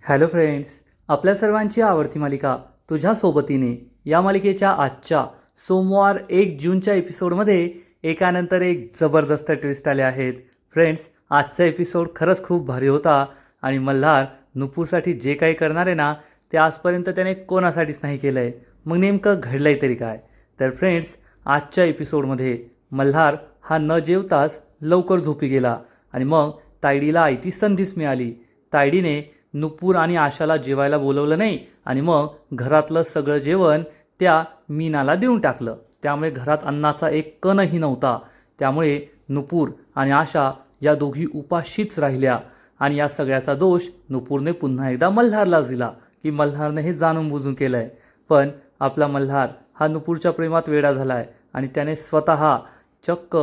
Hello friends, आपल्या सर्वांची आवडती मालिका तुझ्या सोबतीने या मालिकेच्या आजच्या सोमवार 1 जूनच्या एपिसोडमध्ये एकानंतर एक जबरदस्त ट्विस्ट आले आहेत. फ्रेंड्स, आजचा एपिसोड खरंच खूप भारी होता आणि मल्हार नुपूरसाठी जे काही करणार आहे ना ते आजपर्यंत त्याने कोणासाठीच नाही केलं आहे. मग नेमकं घडलंय तरी काय? तर फ्रेंड्स, आजच्या एपिसोडमध्ये मल्हार हा न जेवताच लवकर झोपी गेला आणि मग तायडीला आयती संधीच मिळाली. तायडीने नुपूर आणि आशाला जेवायला बोलवलं नाही आणि मग घरातलं सगळं जेवण त्या मीनाला देऊन टाकलं. त्यामुळे घरात अन्नाचा एक कणही नव्हता. त्यामुळे नुपूर आणि आशा या दोघी उपाशीच राहिल्या आणि या सगळ्याचा दोष नुपूरने पुन्हा एकदा मल्हारलाच दिला की मल्हारने हे जाणून बुजून केलं आहे. पण आपला मल्हार हा नुपूरच्या प्रेमात वेडा झाला आहे आणि त्याने स्वतः चक्क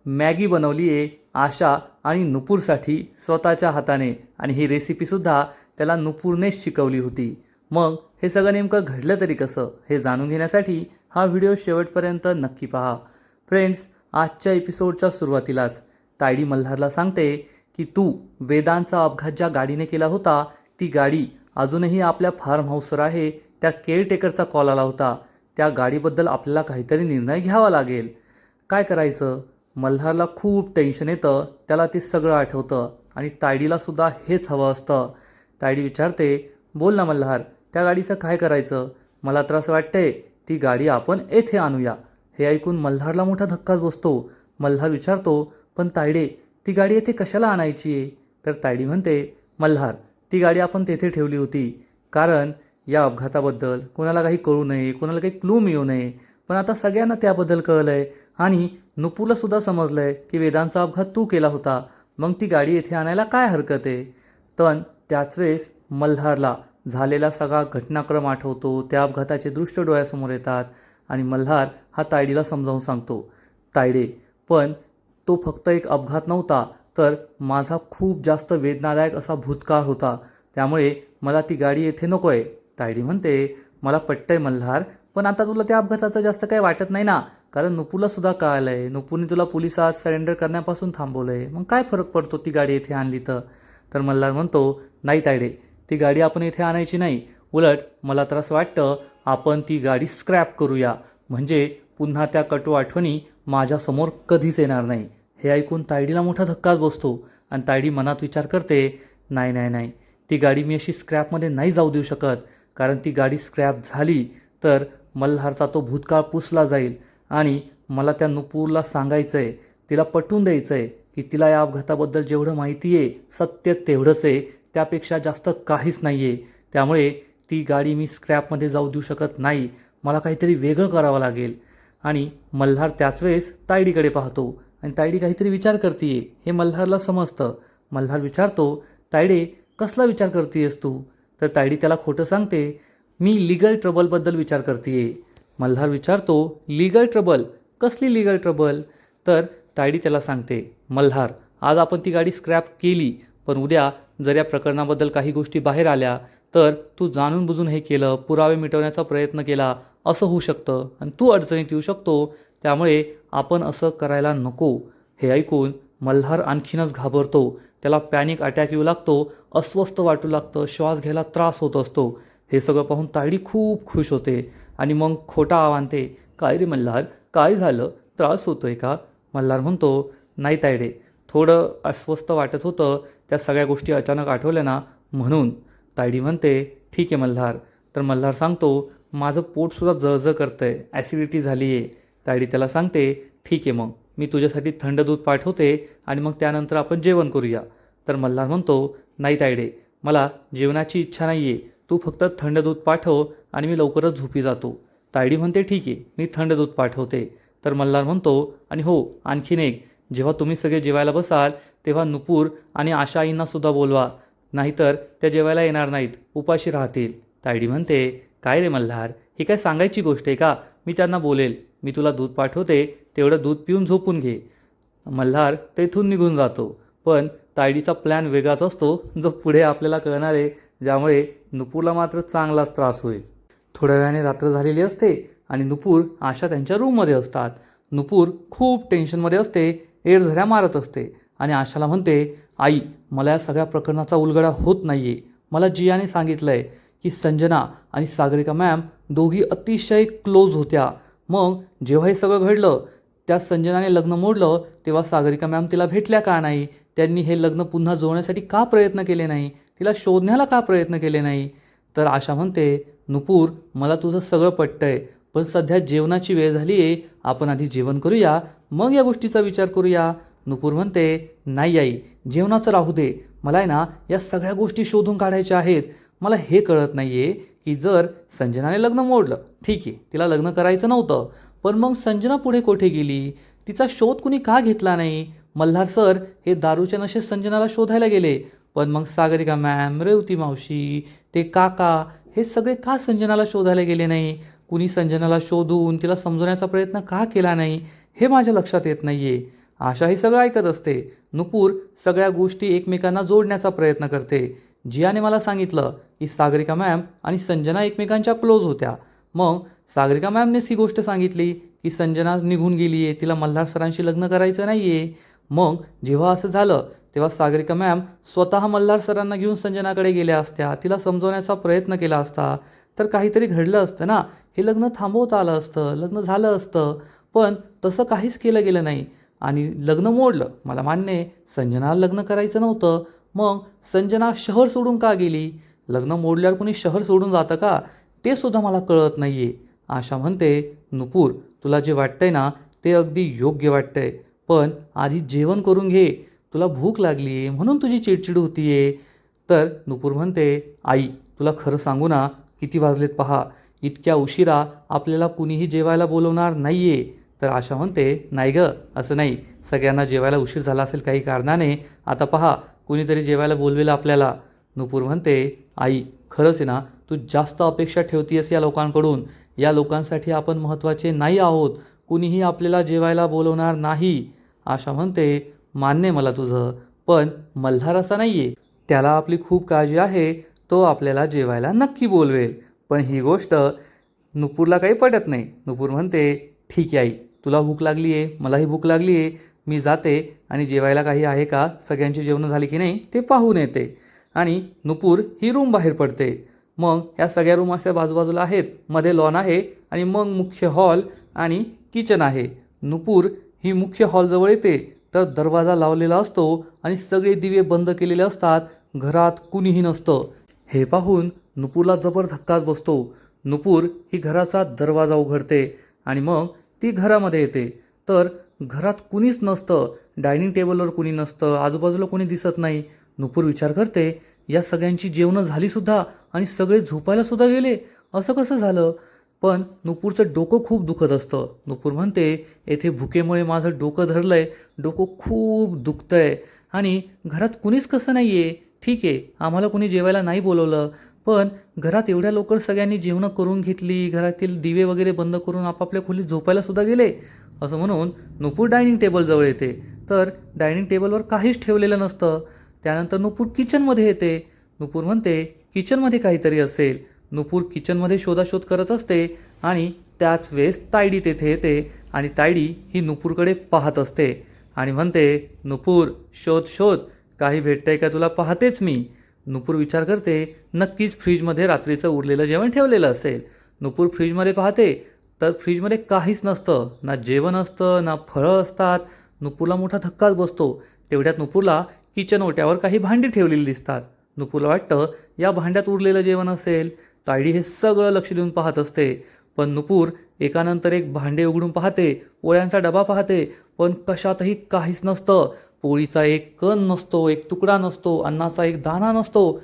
मॅगी बनवली आहे आशा आणि नुपूरसाठी स्वतःच्या हाताने, आणि ही रेसिपीसुद्धा त्याला नुपूरनेच शिकवली होती. मग हे सगळं नेमकं घडलं तरी कसं हे जाणून घेण्यासाठी हा व्हिडिओ शेवटपर्यंत नक्की पहा. फ्रेंड्स, आजच्या एपिसोडच्या सुरुवातीलाच तायडी मल्हारला सांगते की तू वेदांचा अपघात ज्या गाडीने केला होता ती गाडी अजूनही आपल्या फार्म हाऊसवर आहे. त्या केअरटेकरचा कॉल आला होता. त्या गाडीबद्दल आपल्याला काहीतरी निर्णय घ्यावा लागेल. काय करायचं? मल्हारला खूप टेन्शन येतं. त्याला ते सगळं आठवतं आणि तायडीलासुद्धा हेच हवं असतं. तायडी विचारते, बोल ना मल्हार, त्या गाडीचं काय करायचं? मला तर असं वाटतंय ती गाडी आपण येथे आणूया. हे ऐकून मल्हारला मोठा धक्काच बसतो. मल्हार विचारतो, पण तायडे, ती गाडी येथे कशाला आणायची आहे? तर तायडी म्हणते, मल्हार, ती गाडी आपण तेथे ठेवली होती कारण या अपघाताबद्दल कोणाला काही कळू नये, कोणाला काही क्लू मिळू नये. पण आता सगळ्यांना त्याबद्दल कळलं आहे आणि नुपूरलासुद्धा समजलं आहे की वेदांचा अपघात तू केला होता. मग ती गाडी येथे आणायला काय हरकत आहे? पण त्याच वेळेस मल्हारला झालेला सगळा घटनाक्रम आठवतो. त्या अपघाताचे दृश्य डोळ्यासमोर येतात आणि मल्हार हा तायडीला समजावून सांगतो, तायडे, पण तो फक्त एक अपघात नव्हता, तर माझा खूप जास्त वेदनादायक असा भूतकाळ होता. त्यामुळे मला ती गाडी येथे नको आहे. तायडी म्हणते, मला पटतंय मल्हार, पण आता तुला त्या अपघाताचं जास्त काही वाटत नाही ना, कारण नुपूरलासुद्धा कळालं आहे. नुपूरने तुला पोलिसात सरेंडर करण्यापासून थांबवलं आहे. मग काय फरक पडतो ती गाडी येथे आणली तर मल्हार म्हणतो, नाही तायडे, ती गाडी आपण इथे आणायची नाही. उलट मला तर असं वाटतं आपण ती गाडी स्क्रॅप करूया, म्हणजे पुन्हा त्या कटू आठवणी माझ्यासमोर कधीच येणार नाही. हे ऐकून तायडीला मोठा धक्काच बसतो आणि तायडी मनात विचार करते, नाही नाही नाही, ती गाडी मी अशी स्क्रॅपमध्ये नाही जाऊ देऊ शकत, कारण ती गाडी स्क्रॅप झाली तर मल्हारचा तो भूतकाळ पुसला जाईल आणि मला त्या नुपूरला सांगायचं आहे, तिला पटवून द्यायचं आहे की तिला या अपघाताबद्दल जेवढं माहिती आहे सत्य तेवढंच आहे, त्यापेक्षा जास्त काहीच नाही आहे. त्यामुळे ती गाडी मी स्क्रॅपमध्ये जाऊ देऊ शकत नाही. मला काहीतरी वेगळं करावं लागेल. आणि मल्हार त्याच वेळेस तायडीकडे पाहतो आणि तायडी काहीतरी विचार करते हे मल्हारला समजतं. मल्हार विचारतो, तायडे, कसला विचार करतेयस तू? तर तायडी त्याला खोटं सांगते, मी लीगल ट्रबलबद्दल विचार करते. मल्हार विचारतो, लीगल ट्रबल? कसली लीगल ट्रबल? तर तायडी त्याला सांगते, मल्हार, आज आपण ती गाडी स्क्रॅप केली, पण उद्या जर या प्रकरणाबद्दल काही गोष्टी बाहेर आल्या तर तू जाणून बुजून हे केलं, पुरावे मिटवण्याचा प्रयत्न केला, असं होऊ शकतं आणि तू अडचणीत येऊ शकतो. त्यामुळे आपण असं करायला नको. हे ऐकून मल्हार आणखीनच घाबरतो. त्याला पॅनिक अटॅक येऊ लागतो, अस्वस्थ वाटू लागतं, श्वास घ्यायला त्रास होत असतो. हे सगळं पाहून तायडी खूप खुश होते आणि मग खोटा आवानते, काय रे मल्हार, काय झालं, त्रास होतोय का? मल्हार म्हणतो, नाही तायडे, थोडं अस्वस्थ वाटत होतं, त्या सगळ्या गोष्टी अचानक आठवल्या ना म्हणून. तायडी म्हणते, ठीक आहे मल्हार. तर मल्हार सांगतो, माझं पोटसुद्धा जळजळ करतंय, ॲसिडिटी झाली आहे. तायडी त्याला सांगते, ठीक आहे, मग मी तुझ्यासाठी थंड दूध पाठवते आणि मग त्यानंतर आपण जेवण करूया. तर मल्हार म्हणतो, नाही तायडे, मला जेवणाची इच्छा नाही आहे, तू फक्त थंड दूध पाठव आणि मी लवकरच झोपी जातो. तायडी म्हणते, ठीक आहे, मी थंड दूध पाठवते. तर मल्हार म्हणतो, आणि हो, आणखीन एक, जेव्हा तुम्ही सगळे जेवायला बसाल तेव्हा नुपूर आणि आशा आईंनासुद्धा बोलवा, नाहीतर त्या जेवायला येणार नाहीत, उपाशी राहतील. तायडी म्हणते, काय रे मल्हार, ही काय सांगायची गोष्ट आहे का? मी त्यांना बोलेल, मी तुला दूध पाठवते, तेवढं दूध पिऊन झोपून घे. मल्हार तेथून निघून जातो. पण तायडीचा प्लॅन वेगळाच असतो, जो पुढे आपल्याला कळणार आहे, ज्यामुळे नुपूरला मात्र चांगलाच त्रास होईल. थोड्या वेळाने रात्र झालेली असते आणि नुपूर आशा त्यांच्या रूममध्ये असतात. नुपूर खूप टेन्शनमध्ये असते, एरझऱ्या मारत असते आणि आशाला म्हणते, आई, मला या सगळ्या प्रकरणाचा उलगडा होत नाही आहे, मला जियाने सांगितलंय की संजना आणि सागरिका मॅम दोघी अतिशय क्लोज होत्या. मग जेव्हा हे सगळं घडलं, त्या संजनाने लग्न मोडलं, तेव्हा सागरिका मॅम तिला भेटल्या का नाही? त्यांनी हे लग्न पुन्हा जोडण्यासाठी का प्रयत्न केले नाही? तिला शोधण्याला का प्रयत्न केले नाही? तर आशा म्हणते, नुपूर मला तुझं सगळं पटतंय, पण सध्या जेवणाची वेळ झाली आहे, आपण आधी जेवण करूया, मग या गोष्टीचा विचार करूया. नुपूर म्हणते, नाही आई, जेवणाचं राहू दे, मला आहे ना या सगळ्या गोष्टी शोधून काढायच्या आहेत. मला हे कळत नाही आहे की जर संजनाने लग्न मोडलं, ठीक आहे, तिला लग्न करायचं नव्हतं, पण मग संजना पुढे कोठे गेली? तिचा शोध कुणी का घेतला नाही? मल्हार सर हे दारूच्या नशेत संजनाला शोधायला गेले, पण मग सागरिका मॅम, रेवती मावशी, ते काका हे सगळे का संजनाला शोधायला गेले नाही? कुणी संजनाला शोधून तिला समजवण्याचा प्रयत्न का केला नाही? हे माझ्या लक्षात येत नाही आहे. आशा हे सगळं ऐकत असते. नुपूर सगळ्या गोष्टी एकमेकांना जोडण्याचा प्रयत्न करते. जियाने मला सांगितलं की सागरिका मॅम आणि संजना एकमेकांच्या क्लोज होत्या. मग सागरिका मॅमनेच ही गोष्ट सांगितली की संजना निघून गेली आहे, तिला मल्हार सरांशी लग्न करायचं नाही आहे. मग जेव्हा असं झालं तेव्हा सागरिका मॅम स्वतः मल्हार सरांना घेऊन संजनाकडे गेल्या असत्या, तिला समजवण्याचा प्रयत्न केला असता तर काहीतरी घडलं असतं ना, हे लग्न थांबवता आलं असतं, लग्न झालं असतं. पण तसं काहीच केलं गेलं नाही आणि लग्न मोडलं. मला मान्य आहे, संजनाला लग्न करायचं नव्हतं. मग संजना शहर सोडून का गेली? लग्न मोडल्यावर कोणी शहर सोडून जातं का? ते सुद्धा मला कळत नाही आहे. आशा म्हणते, नुपूर तुला जे वाटतंय ना ते अगदी योग्य वाटतंय, पण आधी जेवण करून घे, तुला भूक लागली आहे म्हणून तुझी चिडचिड होतीये. तर नुपूर म्हणते, आई तुला खरं सांगू ना, किती वाजलेत पहा, इतक्या उशिरा आपल्याला कुणीही जेवायला बोलवणार नाही आहे. तर आशा म्हणते, नाही गं, असं नाही, सगळ्यांना जेवायला उशीर झाला असेल काही कारणाने, आता पहा कुणीतरी जेवायला बोलवेलं आपल्याला. नुपूर म्हणते, आई खरंच आहे ना, तू जास्त अपेक्षा ठेवतीयस या लोकांकडून. या लोकांसाठी आपण महत्त्वाचे नाही आहोत, कुणीही आपल्याला जेवायला बोलवणार नाही. आशा म्हणते, मान्य आहे मला तुझं, पण मल्हार असा नाही आहे, त्याला आपली खूप काळजी आहे, तो आपल्याला जेवायला नक्की बोलवेल. पण ही गोष्ट नुपूरला काही पटत नाही. नुपूर म्हणते, ठीक आहे आई, तुला भूक लागली आहे, मलाही भूक लागली आहे, मी जाते आणि जेवायला काही आहे का, सगळ्यांची जेवणं झाली की नाही ते पाहून येते. आणि नुपूर ही रूम बाहेर पडते. मग ह्या सगळ्या रूम अशा बाजूबाजूला आहेत, मध्ये लॉन आहे आणि मग मुख्य हॉल आणि किचन आहे. नुपूर ही मुख्य हॉलजवळ येते तर दरवाजा लावलेला असतो आणि सगळे दिवे बंद केलेले असतात, घरात कुणीही नसतं. हे पाहून नुपूरला जबर धक्काच बसतो. नुपूर ही घराचा दरवाजा उघडते आणि मग ती घरामध्ये येते तर घरात कुणीच नसतं. डायनिंग टेबलवर कुणी नसतं, आजूबाजूला कोणी दिसत नाही. नुपूर विचार करते, या सगळ्यांची जेवणं झालीसुद्धा आणि सगळे झोपायलासुद्धा गेले, असं कसं झालं? पण नुपूरचं डोकं खूप दुखत असतं. नुपूर म्हणते, येथे भुकेमुळे माझं डोकं धरलंय, डोकं खूप दुखतंय आणि घरात कुणीच कसं नाही आहे. ठीक आहे, आम्हाला कोणी जेवायला नाही बोलवलं, पण घरात एवढ्या लवकर सगळ्यांनी जेवणं करून घेतली, घरातील दिवे वगैरे बंद करून आपापल्या खोलीत झोपायलासुद्धा गेले. असं म्हणून नुपूर डायनिंग टेबलजवळ येते तर डायनिंग टेबलवर काहीच ठेवलेलं नसतं. त्यानंतर नुपूर किचनमध्ये येते. नुपूर म्हणते, किचनमध्ये काहीतरी असेल. नुपूर किचनमध्ये शोधाशोध करत असते आणि त्याच वेळेस तायडी तेथे येते आणि तायडी ही नुपूरकडे पाहत असते आणि म्हणते, नुपूर शोध शोध, काही भेटतंय का तुला, पाहतेच मी. नुपूर विचार करते, नक्कीच फ्रीजमध्ये रात्रीचं उरलेलं जेवण ठेवलेलं असेल. नुपूर फ्रीजमध्ये पाहते तर फ्रीजमध्ये काहीच नसतं, ना जेवण असतं ना फळं असतात. नुपूरला मोठा धक्काच बसतो. तेवढ्यात नुपूरला किचन ओट्यावर काही भांडी ठेवलेली दिसतात. नुपूरला वाटतं या भांड्यात उरलेलं जेवण असेल. तायडी हे सगळं लक्ष देऊन पाहत असते, पण नुपूर एकानंतर एक भांडे उघडून पाहते, पोळ्यांचा डबा पाहते, पण कशातही काहीच नसतं. पोळीचा एक कण नसतो, एक तुकडा नसतो, अन्नाचा एक दाणा नसतो.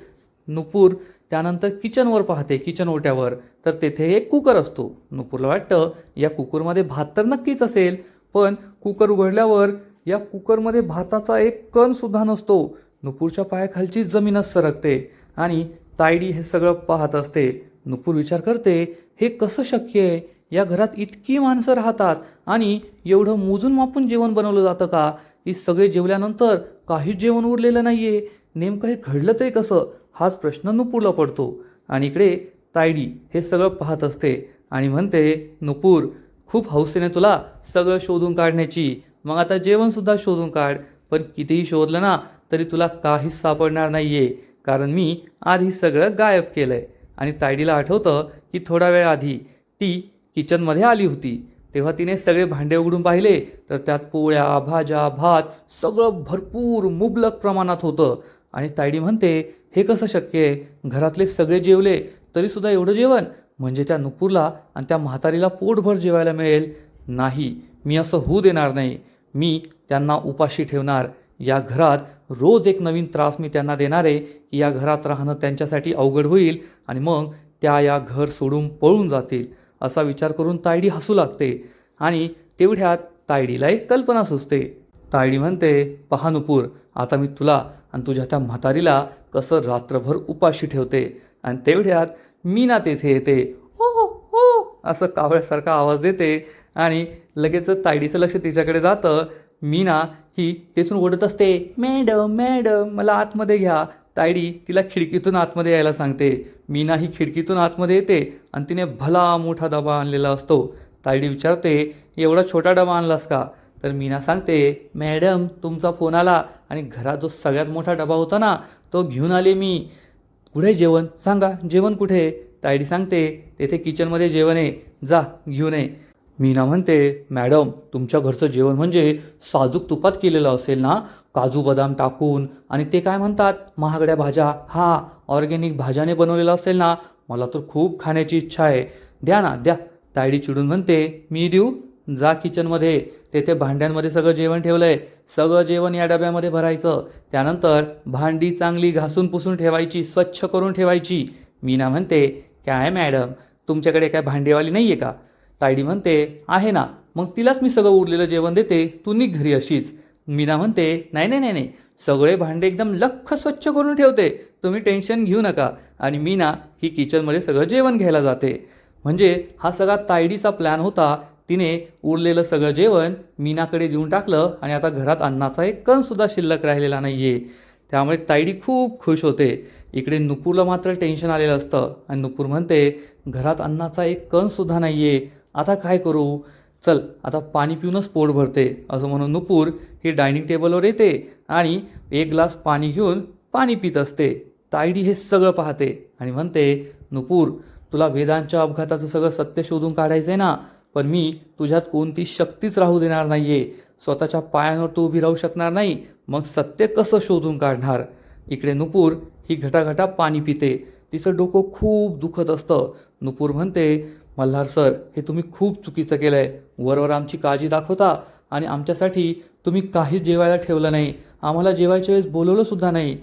नुपूर त्यानंतर किचनवर पाहते, किचन ओट्यावर, तर तेथे एक कुकर असतो. नुपूरला वाटतं या कुकरमध्ये भात तर नक्कीच असेल, पण कुकर उघडल्यावर या कुकरमध्ये भाताचा एक कण सुद्धा नसतो. नुपूरच्या पायाखालची जमीनच सरकते आणि तायडी हे सगळं पाहत असते. नुपूर विचार करते, हे कसं शक्य आहे? या घरात इतकी माणसं राहतात आणि एवढं मोजून मापून जेवण बनवलं जातं का? ही सगळे जेवल्यानंतर काहीच जेवण उरलेलं नाहीये. नेमकं हे घडलं तरी कसं, हाच प्रश्न नुपूरला पडतो. आणि इकडे तायडी हे सगळं पाहत असते आणि म्हणते, नुपूर खूप हौसेने तुला सगळं शोधून काढण्याची, मग आता जेवणसुद्धा शोधून काढ. पण कितीही शोधलं ना तरी तुला काहीच सापडणार नाहीये, कारण मी आधी सगळं गायब केलं आहे. आणि तायडीला आठवतं की थोडा वेळ आधी ती किचनमध्ये आली होती. तेव्हा तिने सगळे भांडे उघडून पाहिले तर त्यात पोळ्या, भाज्या, भात सगळं भरपूर मुबलक प्रमाणात होतं. आणि तायडी म्हणते, हे कसं शक्य आहे? घरातले सगळे जेवले तरीसुद्धा एवढं जेवण? म्हणजे त्या नुपूरला आणि त्या म्हातारीला पोटभर जेवायला मिळेल? नाही, मी असं होऊ देणार नाही. मी त्यांना उपाशी ठेवणार. या घरात रोज एक नवीन त्रास मी त्यांना देणार आहे की या घरात राहणं त्यांच्यासाठी अवघड होईल आणि मग त्या या घर सोडून पळून जातील. असा विचार करून तायडी हसू लागते. आणि तेवढ्यात तायडीला एक कल्पना सुचते. तायडी म्हणते, पहा नुपूर, आता मी तुला आणि तुझ्या त्या म्हातारीला कसं रात्रभर उपाशी ठेवते. आणि तेवढ्यात मीना तेथे येते. हो हो हो असं कावळ्यासारखा आवाज देते आणि लगेच तायडीचं लक्ष तिच्याकडे जातं. मीना ही तेथून ओढत असते, मॅडम मॅडम मला आतमध्ये घ्या. तायडी तिला खिडकीतून आतमध्ये यायला सांगते. मीना ही खिडकीतून आतमध्ये येते आणि तिने भला मोठा डबा आणलेला असतो. तायडी विचारते, एवढा छोटा डबा आणलास का? तर मीना सांगते, मॅडम तुमचा फोन आला आणि घरात जो सगळ्यात मोठा डबा होता ना तो घेऊन आले मी. कुठे जेवण? सांगा जेवण कुठे? तायडी सांगते, तेथे किचनमध्ये जेवण आहे, जा घेऊन ये. मीना म्हणते, मॅडम तुमच्या घरचं जेवण म्हणजे साजूक तुपात केलेलं असेल ना, काजू बदाम टाकून, आणि ते काय म्हणतात महागड्या भाज्या, हा ऑर्गॅनिक भाज्याने बनवलेलं असेल ना, मला तर खूप खाण्याची इच्छा आहे, द्या ना द्या. तायडी चिडून म्हणते, मी देऊ? जा किचनमध्ये, तेथे भांड्यांमध्ये सगळं जेवण ठेवलं आहे, सगळं जेवण या डब्यामध्ये भरायचं. त्यानंतर भांडी चांगली घासून पुसून ठेवायची, स्वच्छ करून ठेवायची. मीना म्हणते, काय मॅडम तुमच्याकडे काय भांडेवाली नाही आहे का? तायडी म्हणते, आहे ना, मग तिलाच मी सगळं उरलेलं जेवण देते, तू निघ घरी अशीच. मीना म्हणते, नाही नाही नाही नाही, सगळे भांडे एकदम लख्ख स्वच्छ करून ठेवते, तुम्ही टेन्शन घेऊ नका. आणि मीना ही किचनमध्ये सगळं जेवण घ्यायला जाते. म्हणजे हा सगळा तायडीचा प्लॅन होता. तिने उरलेलं सगळं जेवण मीनाकडे देऊन टाकलं आणि आता घरात अन्नाचा एक कणसुद्धा शिल्लक राहिलेला नाही आहे. त्यामुळे तायडी खूप खुश होते. इकडे नुपूरला मात्र टेन्शन आलेलं असतं आणि नुपूर म्हणते, घरात अन्नाचा एक कणसुद्धा नाही आहे, आता काय करू? चल आता पाणी पिऊनच पोट भरते. असं म्हणून नुपूर ही डायनिंग टेबलवर येते आणि एक ग्लास पाणी घेऊन पाणी पित असते. तायडी हे सगळं पाहते आणि म्हणते, नुपूर तुला वेदांच्या अपघाताचं सगळं सत्य शोधून काढायचं आहे ना, पण मी तुझ्यात कोणती शक्तीच राहू देणार नाही आहे. स्वतःच्या पायांवर तू उभी राहू शकणार नाही, मग सत्य कसं शोधून काढणार? इकडे नुपूर ही घटाघटा पाणी पिते. तिचं डोकं खूप दुखत असतं. नुपूर म्हणते, मल्हार सर हे तुम्ही खूप चुकीचं केलं आहे. वरवर आमची काळजी दाखवता आणि आमच्यासाठी तुम्ही काहीच जेवायला ठेवलं नाही, आम्हाला जेवायच्या वेळेस बोलवलंसुद्धा नाही.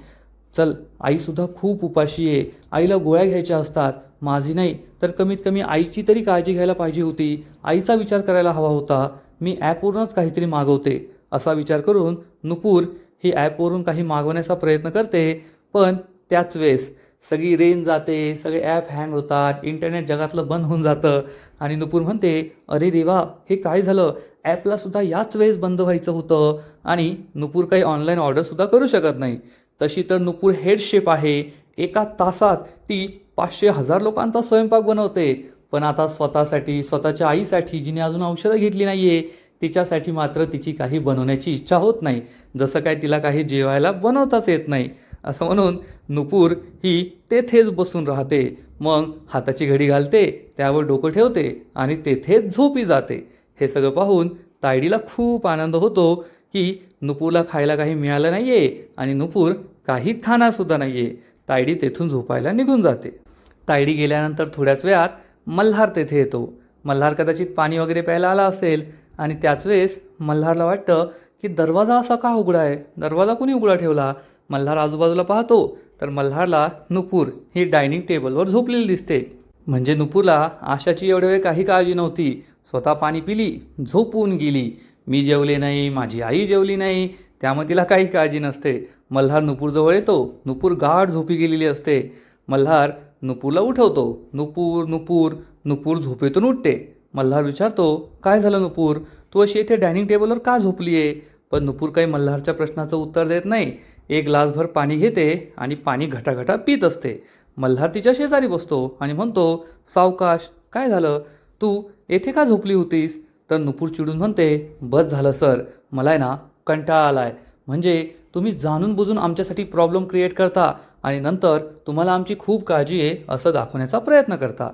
चल आईसुद्धा खूप उपाशी आहे, आईला गोळ्या घ्यायच्या असतात, माझी नाही तर कमीत कमी आईची तरी काळजी घ्यायला पाहिजे होती, आईचा विचार करायला हवा होता. मी ॲपवरूनच काहीतरी मागवते. असा विचार करून नुपूर ही ॲपवरून काही मागवण्याचा प्रयत्न करते. पण त्याच वेळेस सगळी रेंज जाते, सगळे ॲप हँग होतात, इंटरनेट जगातलं बंद होऊन जातं. आणि नुपूर म्हणते, अरे देवा हे काय झालं? ॲपलासुद्धा याच वेळेस बंद व्हायचं होतं आणि नुपूर काही ऑनलाईन ऑर्डरसुद्धा करू शकत नाही. तशी तर नुपूर हेड शेफ आहे. एका तासात ती 500,000 लोकांचा स्वयंपाक बनवते. पण आता स्वतःसाठी, स्वतःच्या आईसाठी जिने अजून औषधं घेतली नाही आहे, तिच्यासाठी मात्र तिची काही बनवण्याची इच्छा होत नाही. जसं काय तिला काही जेवायला बनवताच येत नाही. असं म्हणून नुपूर ही तेथेच बसून राहते. मग हाताची घडी घालते, त्यावर डोकं ठेवते आणि तेथेच झोपी जाते. हे सगळं पाहून तायडीला खूप आनंद होतो की नुपूरला खायला काही मिळालं नाही आहे आणि नुपूर काही खाणारसुद्धा नाही आहे. तायडी तेथून झोपायला निघून जाते. तायडी गेल्यानंतर थोड्याच वेळात मल्हार तेथे येतो. मल्हार कदाचित पाणी वगैरे प्यायला आला असेल आणि त्याच वेळेस मल्हारला वाटतं की दरवाजा असा का उघडा आहे, दरवाजा कोणी उघडा ठेवला? मल्हार आजूबाजूला पाहतो तर मल्हारला नुपूर ही डायनिंग टेबलवर झोपलेली दिसते. म्हणजे नुपूरला आशाची एवढ्या वेळ काही काळजी नव्हती. स्वतः पाणी पिली, झोपून गेली. मी जेवले नाही, माझी आई जेवली नाही, त्यामुळे तिला काही काळजी नसते. मल्हार नुपूरजवळ येतो. नुपूर गाढ झोपी गेलेली असते. मल्हार नुपूरला उठवतो. नुपूर नुपूर नुपूर झोपेतून उठते. मल्हार विचारतो, काय झालं नुपूर, तू अशी येथे डायनिंग टेबलवर का झोपली आहे? पण नुपूर काही मल्हारच्या प्रश्नाचं उत्तर देत नाही. एक ग्लासभर पाणी घेते आणि पाणी घटाघटा पित असते. मल्हार तिच्या शेजारी बसतो आणि म्हणतो, सावकाश, काय झालं, तू येथे का झोपली होतीस? तर नुपूर चिडून म्हणते, बस झालं सर, मला आहे ना कंटाळा आला आहे. म्हणजे तुम्ही जाणून बुजून आमच्यासाठी प्रॉब्लेम क्रिएट करता आणि नंतर तुम्हाला आमची खूप काळजी आहे असं दाखवण्याचा प्रयत्न करता.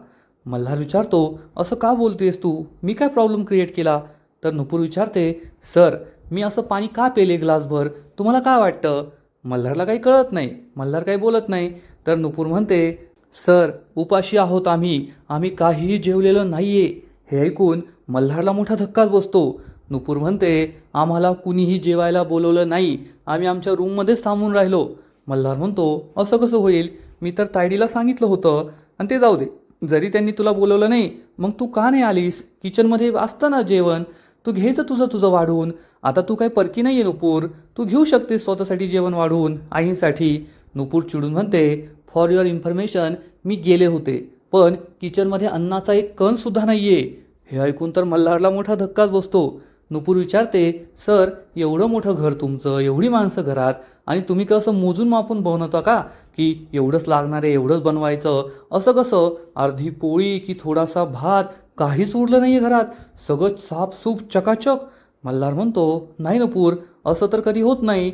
मल्हार विचारतो, असं का बोलतेस तू? मी काय प्रॉब्लेम क्रिएट केला? तर नुपूर विचारते, सर मी असं पाणी का पेले ग्लासभर? तुम्हाला काय वाटतं? मल्हारला काही कळत नाही. मल्हार काही बोलत नाही. तर नुपूर म्हणते, सर उपाशी आहोत आम्ही काहीही जेवलेलं नाहीये. हे ऐकून मल्हारला मोठा धक्काच बसतो. नुपूर म्हणते, आम्हाला कुणीही जेवायला बोलवलं नाही, आम्ही आमच्या रूममध्येच थांबून राहिलो. मल्हार म्हणतो, असं कसं होईल? मी तर तायडीला सांगितलं होतं. आणि ते जाऊ दे, जरी त्यांनी तुला बोलवलं नाही मग तू का नाही आलीस? किचनमध्ये असतं ना जेवण, तू घ्यायचं तुझं वाढून. आता तू काही परकी नाही आहे नुपूर, तू घेऊ शकतेस स्वतःसाठी जेवण वाढवून आईसाठी. नुपूर चिडून म्हणते, फॉर युअर इन्फॉर्मेशन मी गेले होते, पण किचनमध्ये अन्नाचा एक कणसुद्धा नाही आहे. हे ऐकून तर मल्हारला मोठा धक्काच बसतो. नुपूर विचारते, सर एवढं मोठं घर तुमचं, एवढी माणसं घरात, आणि तुम्ही कसं मोजून मापून बनवता का की एवढंच लागणार आहे, एवढंच बनवायचं? असं कसं? अर्धी पोळी की थोडासा भात, काहीच उरलं नाही आहे घरात, सगळं साफसूफ चकाचक. मल्हार म्हणतो, नाही नुपूर, असं तर कधी होत नाही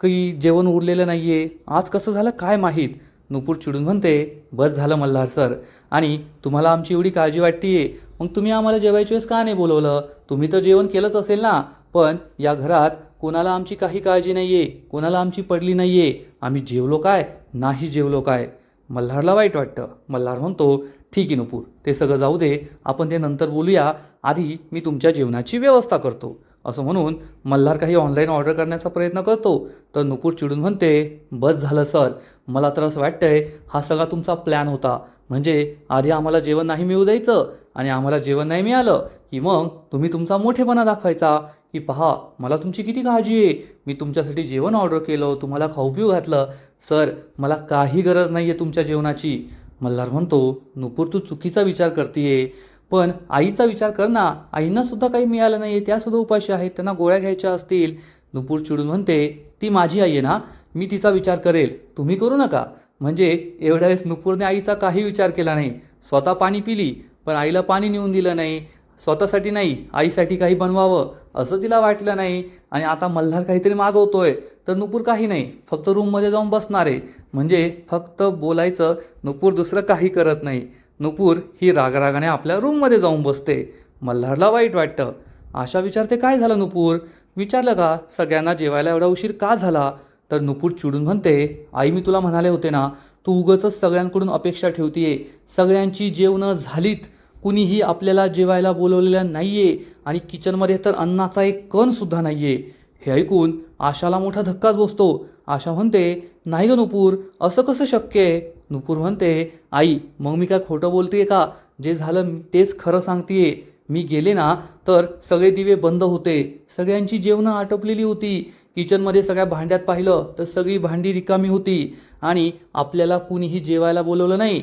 की जेवण उरलेलं नाही आहे. आज कसं झालं काय माहीत? नुपूर चिडून म्हणते, बस झालं मल्हार सर, आणि तुम्हाला आमची एवढी काळजी वाटतीये, मग तुम्ही आम्हाला जेवायच्या वेळेस का नाही बोलवलं? तुम्ही तर जेवण केलंच असेल ना. पण या घरात कोणाला आमची काही काळजी नाही आहे, कोणाला आमची पडली नाही आहे. आम्ही जेवलो काय, नाही जेवलो काय? मल्हारला वाईट वाटतं. मल्हार म्हणतो, ठीक आहे नुपूर, ते सगळं जाऊ दे, आपण ते नंतर बोलूया, आधी मी तुमच्या जेवणाची व्यवस्था करतो. असं म्हणून मल्हार काही ऑनलाईन ऑर्डर करण्याचा प्रयत्न करतो. तर नुपूर चिडून म्हणते, बस झालं सर, मला तर असं वाटतंय हा सगळा तुमचा प्लॅन होता. म्हणजे आधी आम्हाला जेवण नाही मिळू द्यायचं, आणि आम्हाला जेवण नाही मिळालं की मग तुम्ही तुमचा मोठेपणा दाखवायचा की पहा मला तुमची किती काळजी आहे, मी तुमच्यासाठी जेवण ऑर्डर केलं, तुम्हाला खाऊ पिऊ घातलं. सर मला काही गरज नाही आहे तुमच्या जेवणाची. मल्हार म्हणतो, नुपूर तू चुकीचा विचार करतीये, पण आईचा विचार कर ना, आईंना सुद्धा काही मिळालं नाही, त्यासुद्धा उपाशी आहेत, त्यांना गोळ्या घ्यायच्या असतील. नुपूर चिडून म्हणते, ती माझी आई आहे ना, मी तिचा विचार करेल, तुम्ही करू नका. म्हणजे एवढ्या वेळेस नुपूरने आईचा काही विचार केला नाही. स्वतः पाणी पिली, पण आईला पाणी नेऊन दिलं नाही. स्वतःसाठी नाही, आईसाठी काही बनवावं असं तिला वाटलं नाही. आणि आता मल्हार काहीतरी मागवतोय, तर नुपूर काही नाही, फक्त रूममध्ये जाऊन बसणार आहे. म्हणजे फक्त बोलायचं, नुपूर दुसरं काही करत नाही. नुपूर ही रागारागाने आपल्या रूममध्ये जाऊन बसते. मल्हारला वाईट वाटतं. आशा विचारते, काय झालं नुपूर? विचारलं का सगळ्यांना जेवायला एवढा उशीर का झाला? तर नुपूर चिडून म्हणते, आई मी तुला म्हणाले होते ना, तू उगाचच सगळ्यांकडून अपेक्षा ठेवतीये. सगळ्यांची जेवणं झालीत, कुणीही आपल्याला जेवायला बोलवलेलं नाहीये, आणि किचनमध्ये तर अन्नाचा एक कणसुद्धा नाहीये. हे ऐकून आशाला मोठा धक्काच बसतो. आशा म्हणते, नाही ग नुपूर, असं कसं शक्य आहे? नुपूर म्हणते, आई मग मी काय खोटं बोलतेय का? जे झालं तेच खरं सांगतेय. मी गेले ना तर सगळे दिवे बंद होते, सगळ्यांची जेवणं आटपलेली होती. किचनमध्ये सगळ्या भांड्यात पाहिलं तर सगळी भांडी रिकामी होती, आणि आपल्याला कुणीही जेवायला बोलवलं नाही.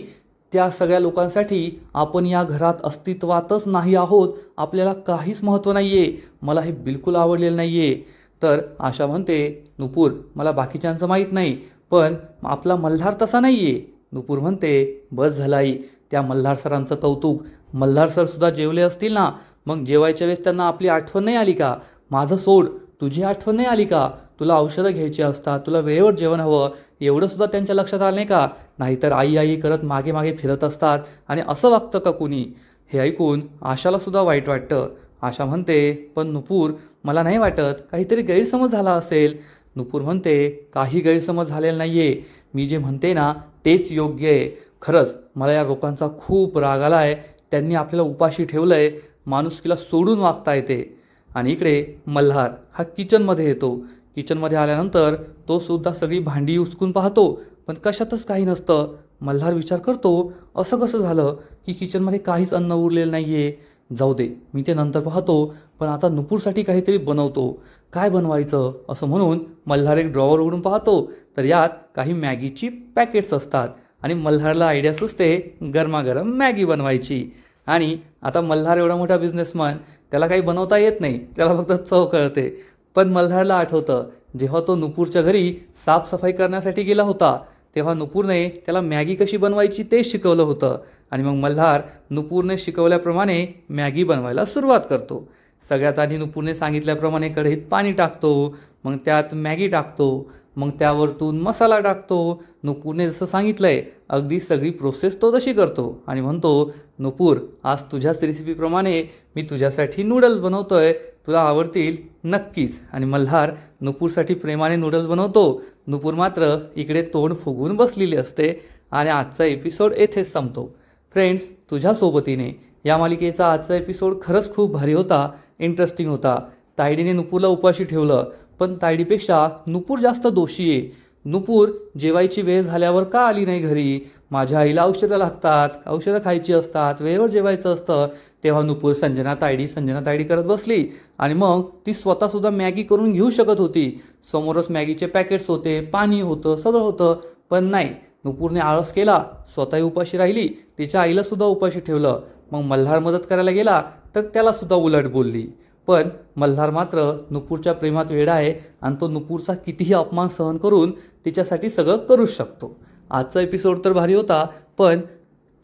त्या सगळ्या लोकांसाठी आपण या घरात अस्तित्वातच नाही आहोत, आपल्याला काहीच महत्त्व नाही आहे. मला हे बिलकुल आवडलेलं नाही आहे. तर आशा म्हणते, नुपूर मला बाकीच्यांचं माहीत नाही, पण आपला मल्हार तसा नाही आहे. नुपूर म्हणते, बस झालं आई, त्या मल्हार सरांचं कौतुक. मल्हार सरसुद्धा जेवले असतील ना, मग जेवायच्या वेळेस त्यांना आपली आठवण नाही आली का? माझं सोड, तुझी आठवण नाही आली का? तुला औषधं घ्यायची असतात, तुला वेळेवर जेवण हवं, एवढं सुद्धा त्यांच्या लक्षात आलं नाही का? नाहीतर आई आई करत मागे मागे फिरत असतात, आणि असं वागतं का कुणी? हे ऐकून आशाला सुद्धा वाईट वाटतं. आशा म्हणते, पण नुपूर मला नाही वाटत, काहीतरी गैरसमज झाला असेल. नुपूर म्हणते, काही गैरसमज झालेला नाही आहे, मी जे म्हणते ना तेच योग्य आहे. खरंच मला या लोकांचा खूप राग आला आहे, त्यांनी आपल्याला उपाशी ठेवलं आहे, माणुसकीला सोडून वागता येते. आणि इकडे मल्हार हा किचनमध्ये येतो. किचनमध्ये आल्यानंतर तो सुद्धा सगळी भांडी उचकून पाहतो, पण कशातच काही नसतं. मल्हार विचार करतो, असं कसं झालं की किचनमध्ये काहीच अन्न उरलेलं नाही आहे? जाऊ दे, मी ते नंतर पाहतो, पण आता नुपूरसाठी काहीतरी बनवतो. काय बनवायचं असं म्हणून मल्हार एक ड्रॉवर उघडून पाहतो, तर यात काही मॅगीची पॅकेट्स असतात. आणि मल्हारला आयडिया सुचते गरमागरम मॅगी बनवायची. आणि आता मल्हार एवढा मोठा बिझनेसमॅन, त्याला काही बनवता येत नाही, त्याला फक्त चव कळते. पण मल्हारला आठवतं, जेव्हा तो नुपूरच्या घरी साफसफाई करण्यासाठी गेला होता, तेव्हा नुपूरने त्याला मॅगी कशी बनवायची ते शिकवलं होतं. आणि मग मल्हार नुपूरने शिकवल्याप्रमाणे मॅगी बनवायला सुरुवात करतो. सगळ्यात आधी नुपूरने सांगितल्याप्रमाणे कढईत पाणी टाकतो, मग त्यात मॅगी टाकतो, मग त्यावरतून मसाला टाकतो. नुपूरने जसं सांगितलंय अगदी सगळी प्रोसेस तो तशी करतो आणि म्हणतो, नुपूर आज तुझ्याच रेसिपीप्रमाणे मी तुझ्यासाठी नूडल्स बनवतोय, तुला आवडतील नक्कीच. आणि मल्हार नुपूरसाठी प्रेमाने नूडल्स बनवतो. नुपूर मात्र इकडे तोंड फुगवून बसलेली असते आणि आजचा एपिसोड येथेच संपतो. फ्रेंड्स, तुझ्या सोबतीने या मालिकेचा आजचा एपिसोड खरंच खूप भारी होता, इंटरेस्टिंग होता. तायडीने नुपूरला उपाशी ठेवलं, पण तायडीपेक्षा नुपूर जास्त दोषी आहे. नुपूर जेवायची वेळ झाल्यावर का आली नाही घरी? माझ्या आईला औषधं लागतात, औषधं खायची असतात, वेळेवर जेवायचं असतं. तेव्हा नुपूर संजना तायडी करत बसली आणि मग ती स्वतःसुद्धा मॅगी करून घेऊ शकत होती. समोरच मॅगीचे पॅकेट्स होते, पाणी होतं, सगळं होतं, पण नाही. नुपूरने आळस केला, स्वतःही उपाशी राहिली, तिच्या आईला सुद्धा उपाशी ठेवलं. मग मल्हार मदत करायला गेला तर त्याला सुद्धा उलट बोलली. पण मल्हार मात्र नुपूरच्या प्रेमात वेडा आहे आणि तो नुपूरचा कितीही अपमान सहन करून तिच्यासाठी सगळं करूच शकतो. आजचा एपिसोड तर भारी होता, पण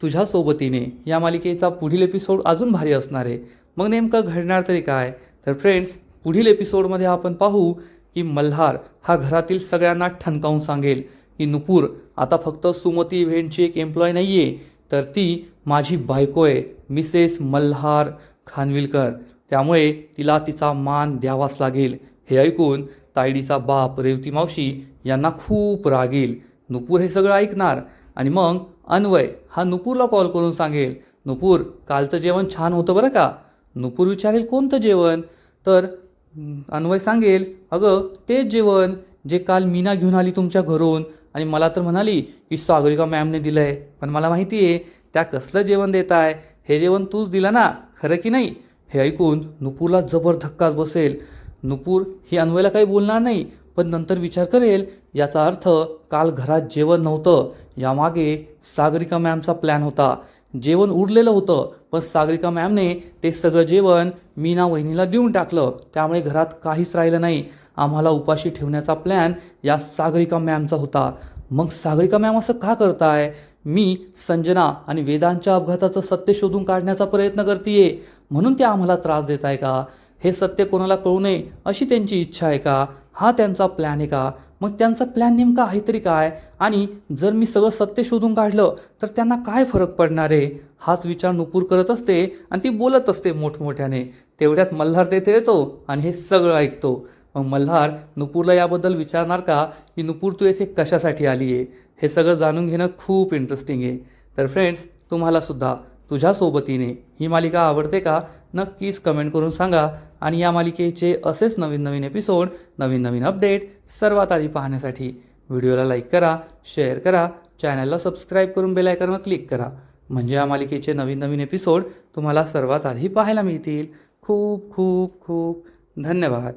तुझ्या सोबतीने या मालिकेचा पुढील एपिसोड अजून भारी असणार आहे. मग नेमकं घडणार तरी काय? तर फ्रेंड्स, पुढील एपिसोडमध्ये आपण पाहू की मल्हार हा घरातील सगळ्यांना ठणकावून सांगेल की नुपूर आता फक्त सुमती इव्हेंटची एक एम्प्लॉय नाही आहे, तर ती माझी बायको आहे, मिसेस मल्हार खानविलकर. त्यामुळे तिला तिचा मान द्यावाच लागेल. हे ऐकून तायडीचा बाप रेवती मावशी यांना खूप राग येईल. नुपूर हे सगळं ऐकणार आणि मग अन्वय हा नुपूरला कॉल करून सांगेल, नुपूर कालचं जेवण छान होतं बरं का. नुपूर विचारेल कोणतं जेवण? तर अन्वय सांगेल, अगं तेच जेवण जे काल मीना घेऊन आली तुमच्या घरून आणि मला तर म्हणाली की सागरिका मॅमने दिलं आहे, पण मला माहिती आहे त्या कसलं जेवण देत आहे. हे जेवण तूच दिलं ना, खरं की नाही? हे ऐकून नुपूरला जबर धक्काच बसेल. नुपूर ही अन्वयला काही बोलणार नाही, पण नंतर विचार करेल याचा अर्थ काल घरात जेवण नव्हतं, यामागे सागरिका मॅमचा प्लॅन होता. जेवण उरलेलं होतं, पण सागरिका मॅमने ते सगळं जेवण मीना वहिनीला देऊन टाकलं, त्यामुळे घरात काहीच राहिलं नाही. आम्हाला उपाशी ठेवण्याचा प्लॅन या सागरिका मॅमचा होता. मग सागरिका मॅम असं का करताय? मी संजना आणि वेदांच्या अपघाताचं सत्य शोधून काढण्याचा प्रयत्न करतेय, म्हणून ते आम्हाला त्रास देत आहे का? हे सत्य कोणाला कळू नये अशी त्यांची इच्छा आहे का? हा त्यांचा प्लॅन आहे का? मग त्यांचा प्लॅन नेमका आहे तरी काय? आणि जर मी सगळं सत्य शोधून काढलं तर त्यांना काय फरक पडणार आहे? हाच विचार नुपूर करत असते आणि ती बोलत असते मोठमोठ्याने. तेवढ्यात मल्हार तेथे येतो आणि हे सगळं ऐकतो. मग मल्हार नुपूरला याबद्दल विचारणार का की नुपूर तू येथे कशासाठी आली आहे? हे सगळं जाणून घेणं खूप इंटरेस्टिंग आहे. तर फ्रेंड्स, तुम्हाला सुद्धा तुझ्या सोबतीने ही मालिका आवडते का? नक्कीच कमेंट करून सांगा. आणि या मालिकेचे असेच नवीन नवीन एपिसोड, नवीन नवीन अपडेट सर्वात आधी पाहण्यासाठी व्हिडिओला लाईक करा, शेअर करा, चॅनलला सबस्क्राईब करून बेल आयकॉनवर क्लिक करा. म्हणजे या मालिकेचे नवीन नवीन एपिसोड तुम्हाला सर्वात आधी पाहायला मिळतील. खूप खूप खूप धन्यवाद.